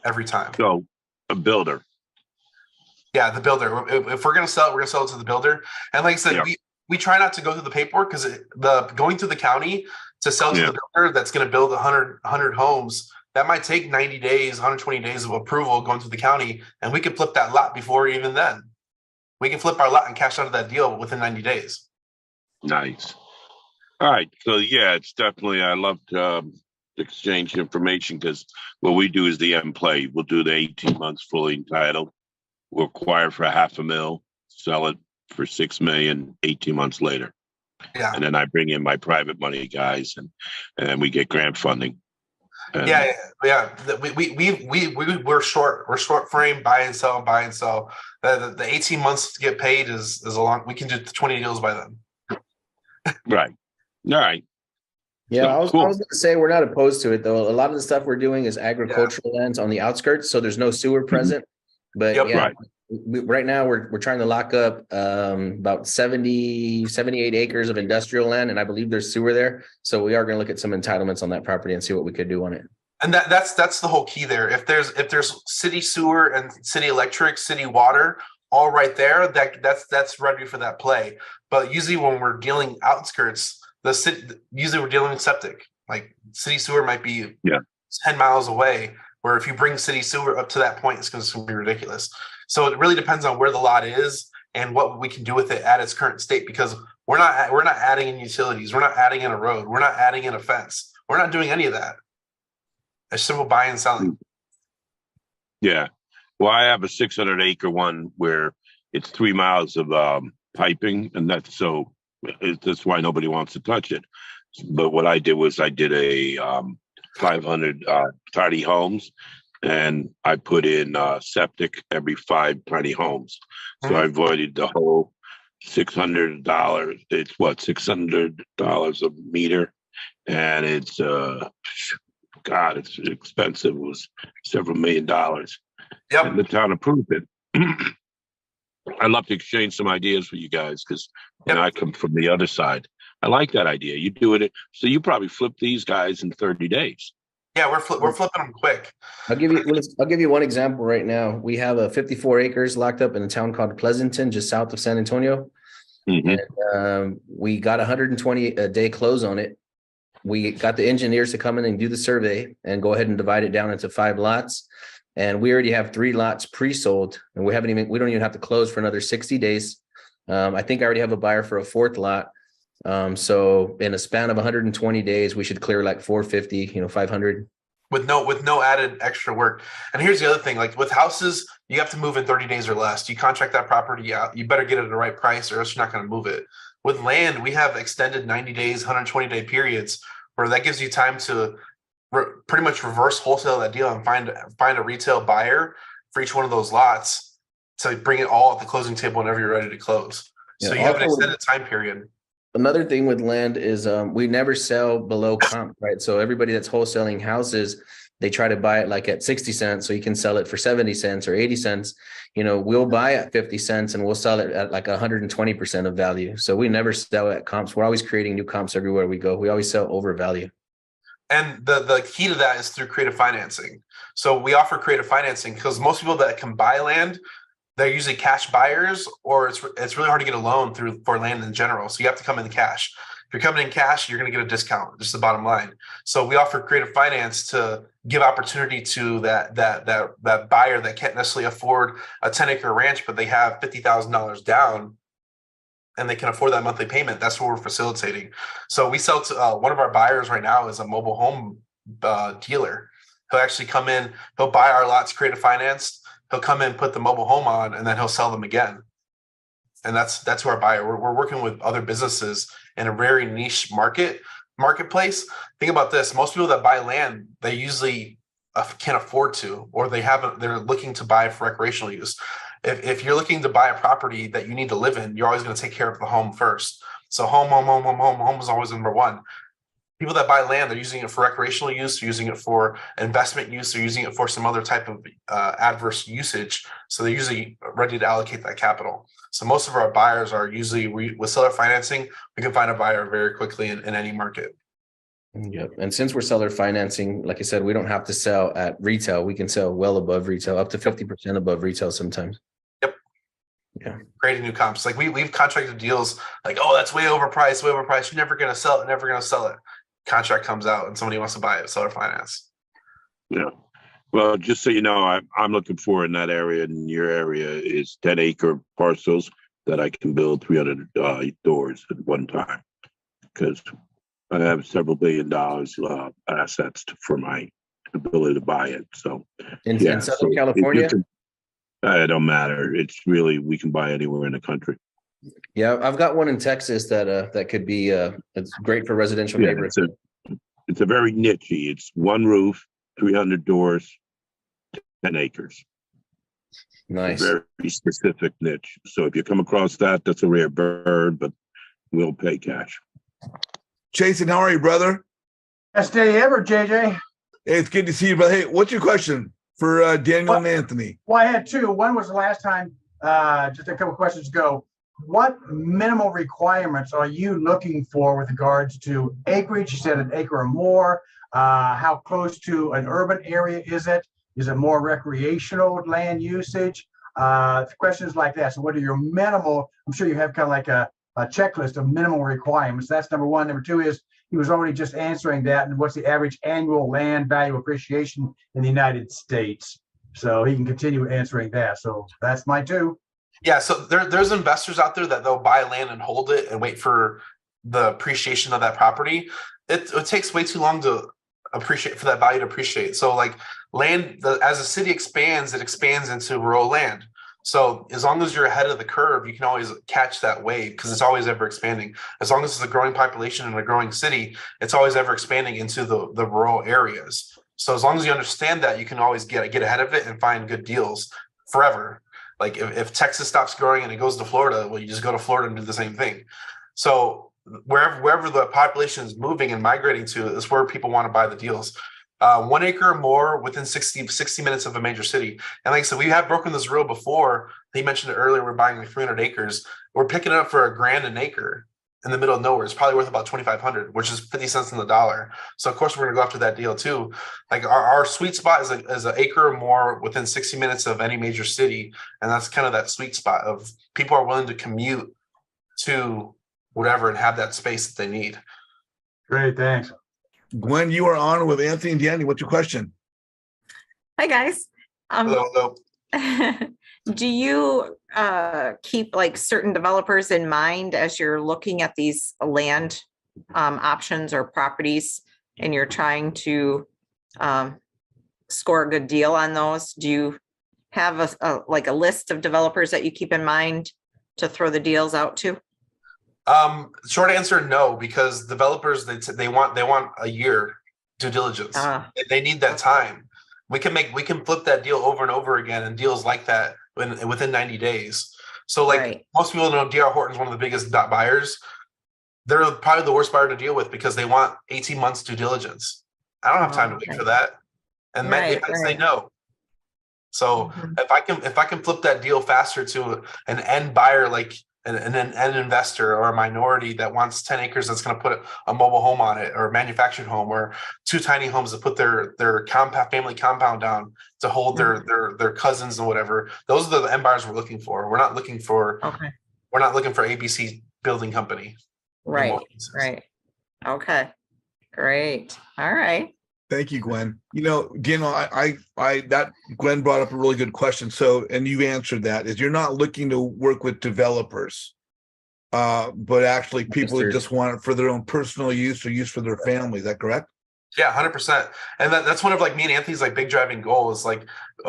[SPEAKER 2] every time.
[SPEAKER 11] So a builder.
[SPEAKER 2] Yeah, the builder. If we're gonna sell it to the builder. And like I said, we try not to go through the paperwork because going through the county to sell to the builder that's going to build 100 homes, that might take 90 days, 120 days of approval going through the county, and we can flip that lot before even then. We can flip our lot and cash out of that deal within 90 days.
[SPEAKER 11] Nice. All right. So yeah, it's definitely, I love to exchange information because what we do is the end play. We'll do the 18 months fully entitled. We'll acquire for $500,000, sell it for $6 million 18 months later.
[SPEAKER 2] Yeah.
[SPEAKER 11] And then I bring in my private money guys and then we get grant funding. And we're short frame, buy and sell. The 18 months to get paid is a long, we can do 20 deals by then. Right. All right.
[SPEAKER 5] Yeah,
[SPEAKER 11] So,
[SPEAKER 5] I was
[SPEAKER 11] cool.
[SPEAKER 5] going to say we're not opposed to it though. A lot of the stuff we're doing is agricultural lands on the outskirts, so there's no sewer present. But
[SPEAKER 11] Right.
[SPEAKER 5] right now we're trying to lock up about 78 acres of industrial land, and I believe there's sewer there. So we are going to look at some entitlements on that property and see what we could do on it.
[SPEAKER 2] And that's the whole key there. If there's city sewer and city electric, city water, all right there, that's ready for that play. But usually when we're dealing outskirts, usually we're dealing with septic. Like city sewer might be 10 miles away, where if you bring city sewer up to that point, it's going to be ridiculous. So it really depends on where the lot is and what we can do with it at its current state, because we're not adding in utilities, we're not adding in a road, we're not adding in a fence, we're not doing any of that. It's simple buying and selling.
[SPEAKER 11] Yeah. Well, I have a 600-acre one where it's 3 miles of piping, and that's why nobody wants to touch it. But what I did was I did a 500 tiny homes, and I put in septic every 5 tiny homes. So I avoided the whole $600. It's what, $600 a meter, and it's God, it's expensive. It was several $1 million.
[SPEAKER 2] Yep.
[SPEAKER 11] And the town approved it. I'd love to exchange some ideas with you guys because I come from the other side. I like that idea. You do it. So you probably flip these guys in 30 days.
[SPEAKER 2] Yeah, we're flipping them quick.
[SPEAKER 5] I'll give you one example right now. We have a 54 acres locked up in a town called Pleasanton, just south of San Antonio. And we got 120 a day close on it. we got the engineers to come in and do the survey and go ahead and divide it down into 5 lots. And we already have 3 lots pre-sold, and we don't even have to close for another 60 days. I think I already have a buyer for a 4th lot. So in a span of 120 days, we should clear like 450, 500.
[SPEAKER 2] With no added extra work. And here's the other thing, like with houses, you have to move in 30 days or less. You contract that property out, you better get it at the right price or else you're not going to move it. With land, we have extended 90 days, 120-day periods where that gives you time to pretty much reverse wholesale that deal and find a retail buyer for each one of those lots to bring it all at the closing table whenever you're ready to close. So you have an extended time period.
[SPEAKER 5] Another thing with land is we never sell below comp, right? So everybody that's wholesaling houses, they try to buy it like at 60 cents so you can sell it for 70 cents or 80 cents. We'll buy at 50 cents and we'll sell it at like 120% of value. So we never sell at comps. We're always creating new comps everywhere we go. We always sell over value.
[SPEAKER 2] And the key to that is through creative financing. So we offer creative financing because most people that can buy land, they're usually cash buyers, or it's really hard to get a loan for land in general. So you have to come in cash. If you're coming in cash, you're going to get a discount. Just the bottom line. So we offer creative finance to give opportunity to that buyer that can't necessarily afford a 10-acre ranch, but they have $50,000 down, and they can afford that monthly payment. That's what we're facilitating. So we sell to one of our buyers right now is a mobile home dealer. He'll actually come in. He'll buy our lots creative financed. He'll come in, put the mobile home on, and then he'll sell them again. And that's who our buyer. We're working with other businesses in a very niche marketplace. Think about this: most people that buy land, they usually can't afford to, or they're looking to buy for recreational use. If you're looking to buy a property that you need to live in, you're always going to take care of the home first. So home is always number one. People that buy land, they're using it for recreational use, they're using it for investment use, they're using it for some other type of adverse usage. So they're usually ready to allocate that capital. So most of our buyers are usually, with seller financing, we can find a buyer very quickly in any market.
[SPEAKER 5] Yep. And since we're seller financing, like I said, we don't have to sell at retail. We can sell well above retail, up to 50% above retail sometimes.
[SPEAKER 2] Yep.
[SPEAKER 5] Yeah.
[SPEAKER 2] Creating new comps. Like we've contracted deals like, oh, that's way overpriced. You're never going to sell it. Contract comes out and somebody wants to buy it, seller finance.
[SPEAKER 11] Yeah. Well, just so you know, I'm looking for in that area, in your area, is 10-acre parcels that I can build 300 doors at one time, because I have several $1 billion assets for my ability to buy it. So
[SPEAKER 5] in Southern California,
[SPEAKER 11] it don't matter. It's really, we can buy anywhere in the country.
[SPEAKER 5] Yeah, I've got one in Texas that could be it's great for residential neighborhoods.
[SPEAKER 11] It's a very nichey. It's one roof, 300 doors, 10 acres.
[SPEAKER 5] Nice.
[SPEAKER 11] A very specific niche. So if you come across that, that's a rare bird, but we'll pay cash.
[SPEAKER 1] Jason, how are you, brother?
[SPEAKER 12] Best day ever, JJ.
[SPEAKER 1] Hey, it's good to see you, brother. Hey, what's your question for Daniel and Anthony?
[SPEAKER 12] Well, I had 2. One was the last time, just a couple questions ago. What minimal requirements are you looking for with regards to acreage? You said an acre or more. How close to an urban area is it? Is it more recreational land usage? Questions like that. So what are your minimal? I'm sure you have kind of like a checklist of minimal requirements. That's number one. Number 2 is he was already just answering that. And what's the average annual land value appreciation in the United States? So he can continue answering that. So that's my 2.
[SPEAKER 2] Yeah, so there's investors out there that they'll buy land and hold it and wait for the appreciation of that property. It takes way too long to appreciate, for that value to appreciate. So like land, as a city expands, it expands into rural land. So as long as you're ahead of the curve, you can always catch that wave because it's always ever expanding. As long as it's a growing population and a growing city, it's always ever expanding into the rural areas. So as long as you understand that, you can always get ahead of it and find good deals forever. Like if Texas stops growing and it goes to Florida, well, you just go to Florida and do the same thing. So wherever the population is moving and migrating to is where people want to buy the deals. 1 acre or more within 60 minutes of a major city. And like I said, we have broken this rule before. He mentioned it earlier. We're buying like 300 acres. We're picking it up for $1,000 an acre in the middle of nowhere. It's probably worth about 2,500, which is 50 cents on the dollar. So of course we're going to go after that deal too. Like our sweet spot is an acre or more within 60 minutes of any major city. And that's kind of that sweet spot of people are willing to commute to whatever and have that space that they need.
[SPEAKER 12] Great. Thanks.
[SPEAKER 1] Gwen, you are on with Anthony and Danny. What's your question?
[SPEAKER 13] Hi, guys.
[SPEAKER 2] Hello.
[SPEAKER 13] Do you keep like certain developers in mind as you're looking at these land options or properties and you're trying to score a good deal on those? Do you have a list of developers that you keep in mind to throw the deals out to?
[SPEAKER 2] Short answer, no, because developers they want a year due diligence. They need that time. We can flip that deal over and over again, and deals like that within 90 days. So most people know D.R. Horton's one of the biggest buyers. They're probably the worst buyer to deal with because they want 18 months due diligence. I don't have time to wait for that, and they say no. So if I can flip that deal faster to an end buyer, like an end investor or a minority that wants 10 acres that's going to put a mobile home on it, or a manufactured home, or 2 tiny homes to put their family compound down to hold their cousins and whatever. Those are the end buyers we're looking for. We're not looking for ABC building company.
[SPEAKER 13] Right. Okay. Great. All right.
[SPEAKER 1] Thank you, Gwen. Daniel, I that Gwen brought up a really good question. So, and you answered that, is you're not looking to work with developers, but actually people that just want it for their own personal use or use for their family. Is that correct?
[SPEAKER 2] Yeah, 100%. And that's one of me and Anthony's big driving goals.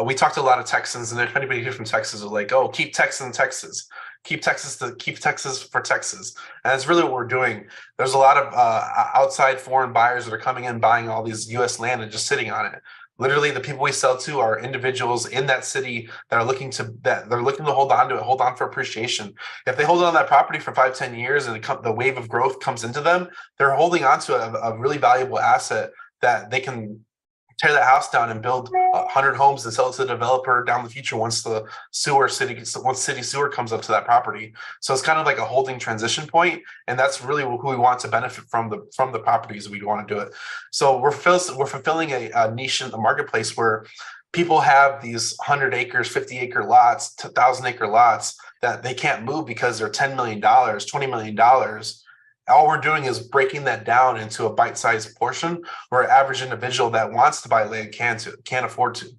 [SPEAKER 2] We talked to a lot of Texans, and if anybody here from Texas is like, oh, keep Texas in Texas. Keep Texas for Texas. And that's really what we're doing. There's a lot of outside foreign buyers that are coming in, buying all these U.S. land and just sitting on it. Literally, the people we sell to are individuals in that city that are looking to hold on to it, hold on for appreciation. If they hold on to that property for 5-10 years and the wave of growth comes into them, they're holding on to a really valuable asset that they can tear that house down and build 100 homes and sell it to the developer down the future once city sewer comes up to that property. So it's kind of like a holding transition point, and that's really who we want to benefit from the properties we want to do it. So we're fulfilling a niche in the marketplace where people have these 100 acres, 50 acre lots, 1,000 acre lots that they can't move because they're $10 million, $20 million. All we're doing is breaking that down into a bite-sized portion where an average individual that wants to buy land can't afford to.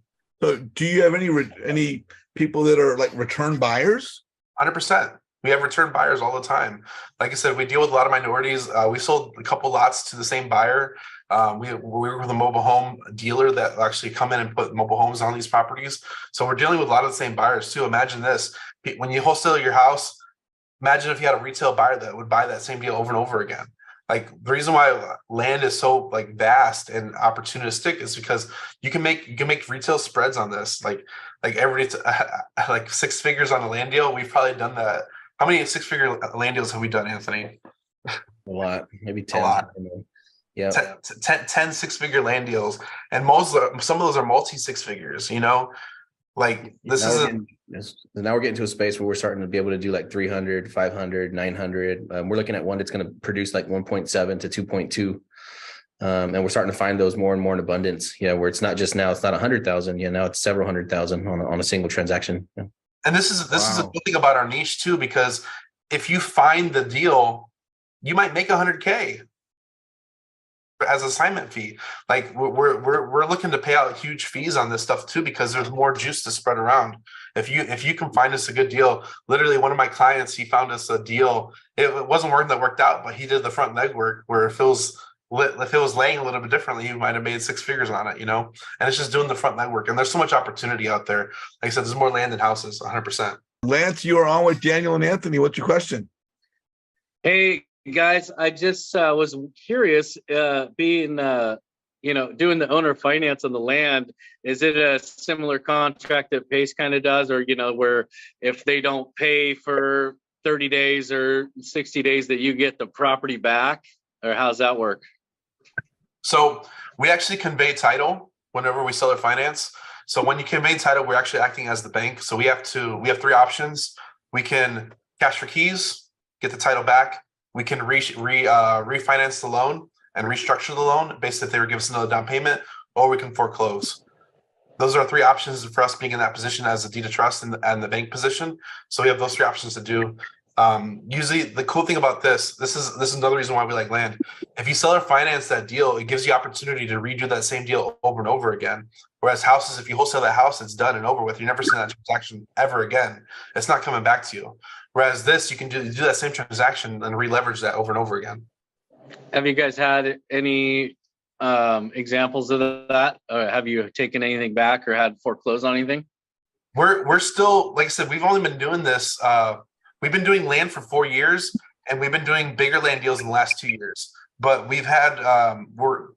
[SPEAKER 1] So do you have any people that are return buyers?
[SPEAKER 2] 100%. We have return buyers all the time. Like I said, we deal with a lot of minorities. We sold a couple lots to the same buyer. We were with a mobile home dealer that actually come in and put mobile homes on these properties. So we're dealing with a lot of the same buyers too. Imagine this. When you wholesale your house, imagine if you had a retail buyer that would buy that same deal over and over again. The reason why land is so vast and opportunistic is because you can make retail spreads on this. Everybody, 6 figures on a land deal. We've probably done that. How many 6-figure land deals have we done, Anthony?
[SPEAKER 5] A lot, maybe 10.
[SPEAKER 2] A lot.
[SPEAKER 5] Yeah,
[SPEAKER 2] 10 6-figure land deals, and some of those are multi 6 figures.
[SPEAKER 5] Now we're getting to a space where we're starting to be able to do 300, 500, 900. We're looking at one that's going to produce 1.7 to 2.2. And we're starting to find those more and more in abundance. Where it's not 100,000. Now it's several 100,000 on a single transaction. Yeah.
[SPEAKER 2] And this is a good thing about our niche too, because if you find the deal, you might make $100K as assignment fee. We're looking to pay out huge fees on this stuff too, because there's more juice to spread around. If you can find us a good deal, literally one of my clients, he found us a deal. It wasn't working that worked out, but he did the front legwork where if it was laying a little bit differently, he might have made 6 figures on it, and it's just doing the front legwork. And there's so much opportunity out there. Like I said, there's more land than houses, 100%.
[SPEAKER 1] Lance, you are on with Daniel and Anthony. What's your question?
[SPEAKER 4] Hey guys, I just was curious, being doing the owner finance on the land, is it a similar contract that Pace kind of does, or where if they don't pay for 30 days or 60 days that you get the property back, or how's that work?
[SPEAKER 2] So we actually convey title whenever we sell or finance. So when you convey title, we're actually acting as the bank. So we have 3 options. We can cash for keys, get the title back. We can refinance the loan and restructure the loan based if they would give us another down payment, or we can foreclose. Those are 3 options for us being in that position as a deed of trust and the bank position. So we have those 3 options to do. Usually the cool thing about this is another reason why we like land. If you sell or finance that deal, it gives you opportunity to redo that same deal over and over again. Whereas houses, if you wholesale that house, it's done and over with. You're never seeing that transaction ever again. It's not coming back to you. Whereas this, you can do that same transaction and re-leverage that over and over again.
[SPEAKER 4] Have you guys had any examples of that? Or have you taken anything back or had foreclosed on anything?
[SPEAKER 2] We're still, like I said, we've only been doing this. We've been doing land for 4 years, and we've been doing bigger land deals in the last 2 years. But we've had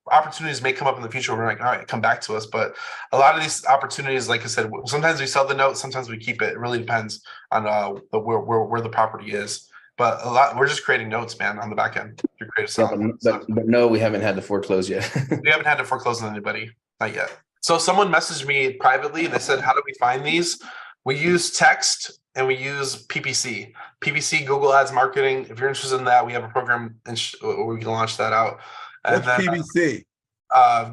[SPEAKER 2] opportunities may come up in the future. We're like, all right, come back to us. But a lot of these opportunities, like I said, sometimes we sell the note, sometimes we keep it. It really depends on where the property is. But we're just creating notes, man, on the back end.
[SPEAKER 5] But no, we haven't had to foreclose yet.
[SPEAKER 2] We haven't had to foreclose on anybody, not yet. So someone messaged me privately. They said, how do we find these? We use text and we use PPC. PPC, Google Ads Marketing. If you're interested in that, we have a program where we can launch that out. And
[SPEAKER 1] What's PPC?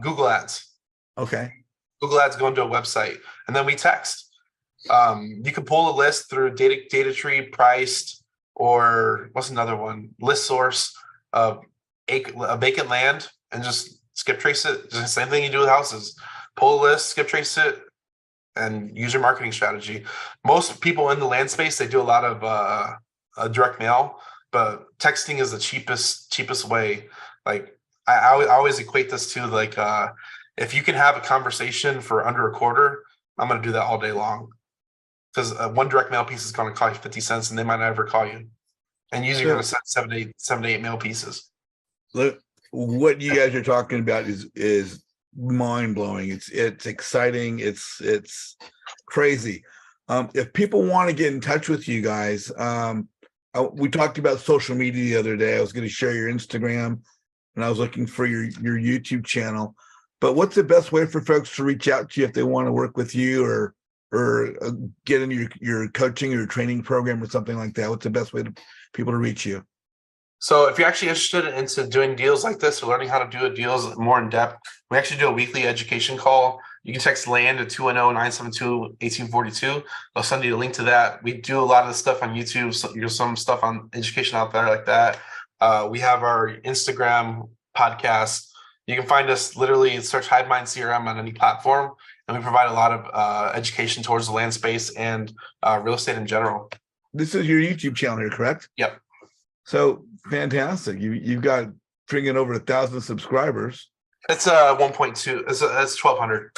[SPEAKER 2] Google Ads.
[SPEAKER 1] Okay.
[SPEAKER 2] Google Ads go into a website, and then we text. You can pull a list through data tree, priced, or what's another one? List source, a vacant land, and just skip trace it. Just the same thing you do with houses. Pull a list, skip trace it, and use your marketing strategy. Most people in the land space, they do a lot of direct mail, but texting is the cheapest way. Like I always equate this to like if you can have a conversation for under a quarter, I'm going to do that all day long, because one direct mail piece is going to cost you 50 cents, and they might never call you. And usually you're going to send 7 to 8 mail pieces.
[SPEAKER 1] Look, what you guys are talking about is mind-blowing. It's exciting. It's crazy. If people want to get in touch with you guys, we talked about social media the other day. I was going to share your Instagram, and I was looking for your YouTube channel. But what's the best way for folks to reach out to you if they want to work with you or get into your coaching or training program or something like that? What's the best way to people to reach you?
[SPEAKER 2] So if you're actually interested into doing deals like this or learning how to do deals more in depth, we actually do a weekly education call. You can text LAND to 210-972-1842. I'll send you a link to that. We do a lot of the stuff on YouTube. So there's some stuff on education out there like that. We have our Instagram podcast. You can find us literally search HiveMind CRM on any platform. And we provide a lot of education towards the land space and real estate in general.
[SPEAKER 1] This is your YouTube channel here, correct?
[SPEAKER 2] Yep.
[SPEAKER 1] So fantastic. You've got bringing over 1,000 subscribers.
[SPEAKER 2] It's 1.2. It's 1,200.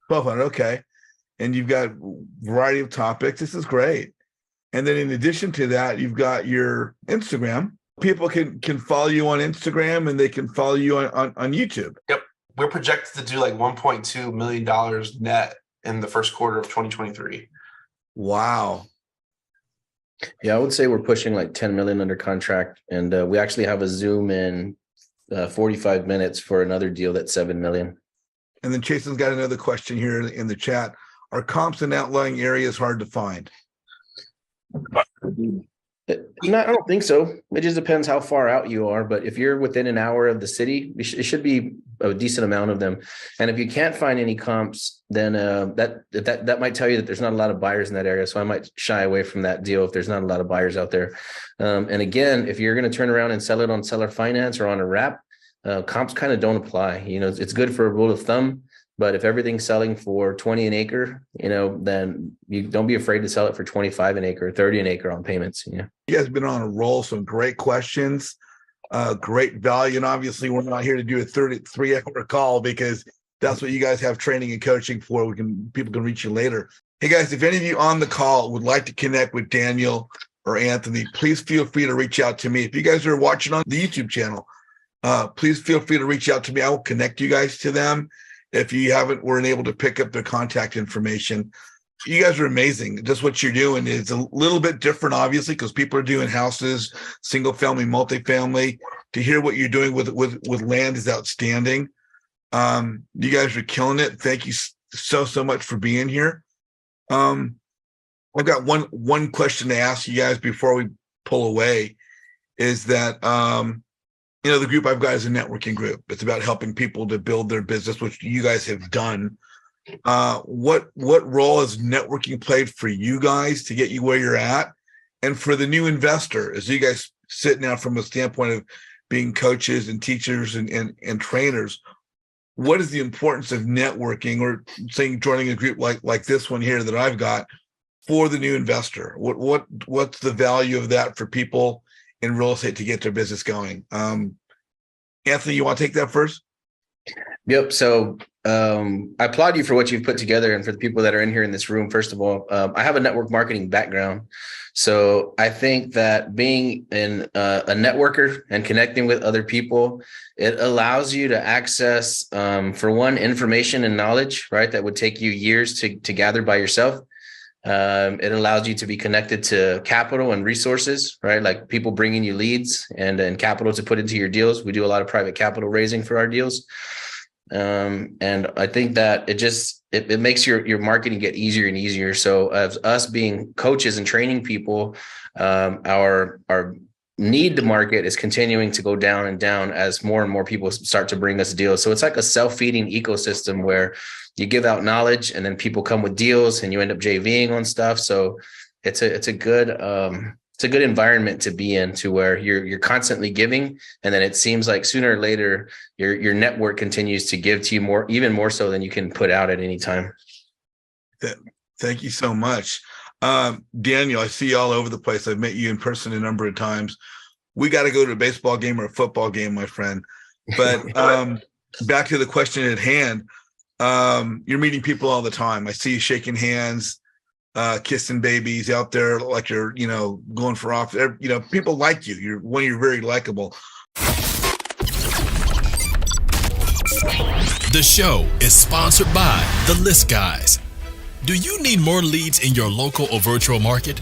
[SPEAKER 1] 1,200. Okay. And you've got a variety of topics. This is great. And then in addition to that, you've got your Instagram. People can follow you on Instagram, and they can follow you on YouTube.
[SPEAKER 2] Yep. We're projected to do like $1.2 million net in the first quarter of 2023.
[SPEAKER 1] Wow.
[SPEAKER 5] Yeah, I would say we're pushing like 10 million under contract, and we actually have a Zoom in 45 minutes for another deal that's 7 million.
[SPEAKER 1] And then Chasen's got another question here in the chat. Are comps in outlying areas hard to find?
[SPEAKER 5] No, I don't think so. It just depends how far out you are. But if you're within an hour of the city, it should be a decent amount of them. And if you can't find any comps, then that might tell you that there's not a lot of buyers in that area. So I might shy away from that deal if there's not a lot of buyers out there. And again, if you're going to turn around and sell it on seller finance or on a wrap, comps kind of don't apply. You know, it's good for a rule of thumb. But if everything's selling for 20 an acre, then you don't be afraid to sell it for 25 an acre, 30 an acre on payments. You
[SPEAKER 1] guys have been on a roll. Some great questions, great value. And obviously we're not here to do a 33-hour call because that's what you guys have training and coaching for. People can reach you later. Hey guys, if any of you on the call would like to connect with Daniel or Anthony, please feel free to reach out to me. If you guys are watching on the YouTube channel, please feel free to reach out to me. I will connect you guys to them. If you weren't able to pick up their contact information. You guys are amazing. Just what you're doing is a little bit different, obviously, because people are doing houses, single family, multifamily. To hear what you're doing with land is outstanding. You guys are killing it. Thank you so much for being here. I've got one question to ask you guys before we pull away, is that the group I've got is a networking group. It's about helping people to build their business, which you guys have done. What role has networking played for you guys to get you where you're at? And for the new investor, as you guys sit now from a standpoint of being coaches and teachers and trainers, what is the importance of networking or saying joining a group like this one here that I've got for the new investor? What's the value of that for people in real estate to get their business going? Anthony, you want to take that first?
[SPEAKER 5] Yep. So I applaud you for what you've put together, and for the people that are in here in this room. First of all, I have a network marketing background, so I think that being a networker and connecting with other people, it allows you to access, for one, information and knowledge, right, that would take you years to gather by yourself. It allows you to be connected to capital and resources, right? Like people bringing you leads and capital to put into your deals. We do a lot of private capital raising for our deals. And I think that it makes your marketing get easier and easier. So as us being coaches and training people, our need to market is continuing to go down and down as more and more people start to bring us deals. So it's like a self-feeding ecosystem where you give out knowledge and then people come with deals and you end up JVing on stuff. So it's a good environment to be in, to where you're constantly giving, and then it seems like sooner or later your network continues to give to you even more so than you can put out at any time.
[SPEAKER 1] Thank you so much. Daniel, I see you all over the place. I've met you in person a number of times. We got to go to a baseball game or a football game, my friend. But back to the question at hand. You're meeting people all the time. I see you shaking hands, kissing babies out there, like you're, going for off. People like you. You're very likable.
[SPEAKER 3] The show is sponsored by The List Guys. Do you need more leads in your local or virtual market?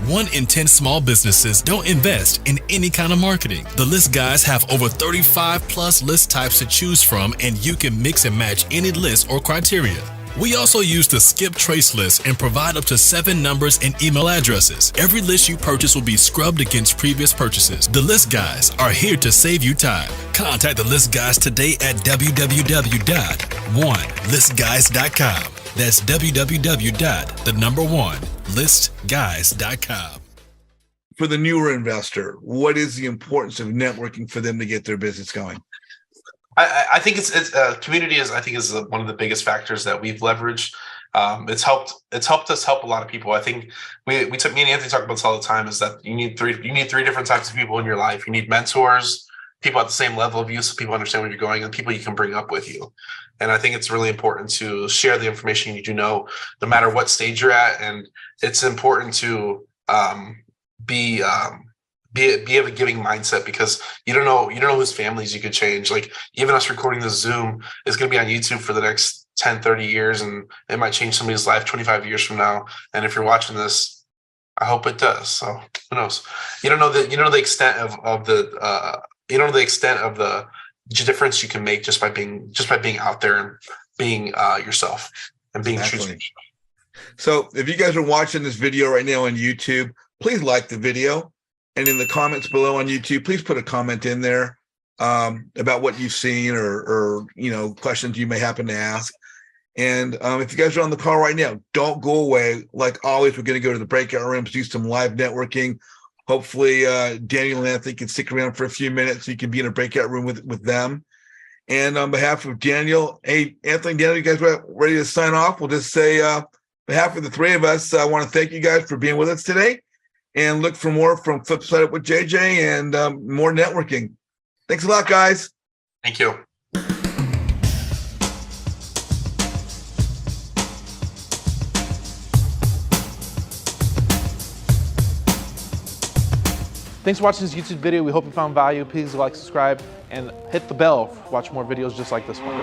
[SPEAKER 3] 1 in 10 small businesses don't invest in any kind of marketing. The List Guys have over 35 plus list types to choose from, and you can mix and match any list or criteria. We also use the skip trace list and provide up to 7 numbers and email addresses. Every list you purchase will be scrubbed against previous purchases. The List Guys are here to save you time. Contact the List Guys today at www.onelistguys.com. That's www.1listguys.com.
[SPEAKER 1] For the newer investor, what is the importance of networking for them to get their business going?
[SPEAKER 2] I think it's community is one of the biggest factors that we've leveraged. It's helped us help a lot of people. I think me and Anthony talk about this all the time, is that you need three different types of people in your life. You need mentors, people at the same level of you, so people understand where you're going, and people you can bring up with you. And I think it's really important to share the information you do know, no matter what stage you're at. And it's important to be of a giving mindset, because you don't know whose families you could change. Like, even us recording this Zoom is going to be on YouTube for the next 10, 30 years, and it might change somebody's life 25 years from now. And if you're watching this, I hope it does. So who knows? You don't know the extent of the difference you can make just by being out there and being yourself and being true to yourself.
[SPEAKER 1] So if you guys are watching this video right now on YouTube, please like the video, and in the comments below on YouTube, please put a comment in there about what you've seen or questions you may happen to ask. And if you guys are on the call right now, don't go away. Like always, we're going to go to the breakout rooms, do some live networking. Hopefully, Daniel and Anthony can stick around for a few minutes so you can be in a breakout room with them. And on behalf of Daniel, hey, Anthony, Daniel, you guys ready to sign off? We'll just say, on behalf of the three of us, I want to thank you guys for being with us today, and look for more from Flipside Up with JJ and more networking. Thanks a lot, guys.
[SPEAKER 2] Thank you.
[SPEAKER 14] Thanks for watching this YouTube video. We hope you found value. Please like, subscribe, and hit the bell to watch more videos just like this one.